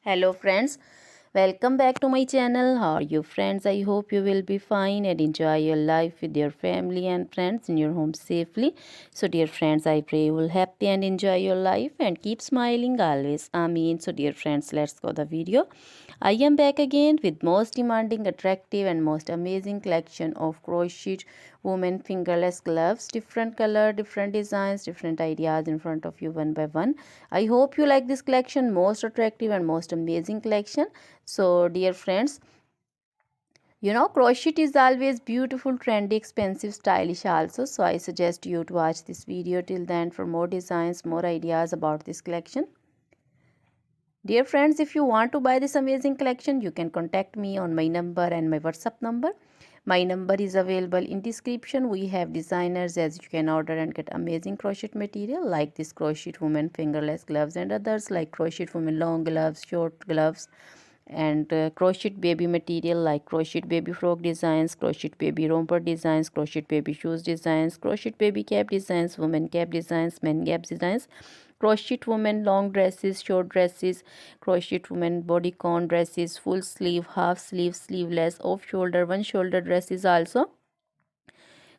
Hello friends, welcome back to my channel. How are you friends? I hope you will be fine and enjoy your life with your family and friends in your home safely. So dear friends, I pray you will happy and enjoy your life and keep smiling always. Amen. So dear friends, let's go the video. I am back again with most demanding, attractive and most amazing collection of crochet women fingerless gloves. Different color, different designs, different ideas in front of you one by one. I hope you like this collection, most attractive and most amazing collection. So dear friends, crochet is always beautiful, trendy, expensive, stylish also. So I suggest you to watch this video till then for more designs, more ideas about this collection. Dear friends, if you want to buy this amazing collection, you can contact me on my number and my WhatsApp number. My number is available in description. We have designers as you can order and get amazing crochet material like this crochet woman fingerless gloves and others like crochet woman long gloves, short gloves, and crochet baby material like crochet baby frog designs, crochet baby romper designs, crochet baby shoes designs, crochet baby cap designs, women cap designs, men cap designs, crochet women long dresses, short dresses, crochet women bodycon dresses, full sleeve, half sleeve, sleeveless, off shoulder, one shoulder dresses also,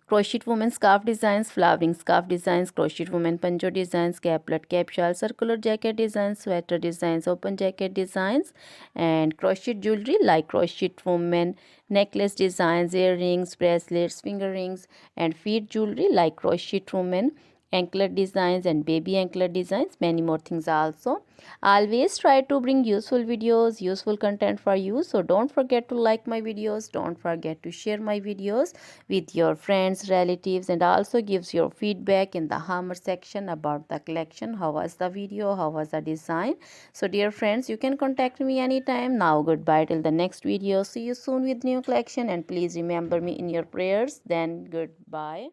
crochet women scarf designs, flowering scarf designs, crochet women pancho designs, caplet, cap shawl, circular jacket designs, sweater designs, open jacket designs, and crochet jewelry like crochet women necklace designs, earrings, bracelets, finger rings, and feet jewelry like crochet women anklet designs and baby anklet designs, many more things also. Always try to bring useful videos, useful content for you, so don't forget to like my videos, don't forget to share my videos with your friends, relatives, and also gives your feedback in the hammer section about the collection. How was the video, how was the design? So dear friends, you can contact me anytime. Now goodbye till the next video. See you soon with new collection, and please remember me in your prayers. Then goodbye.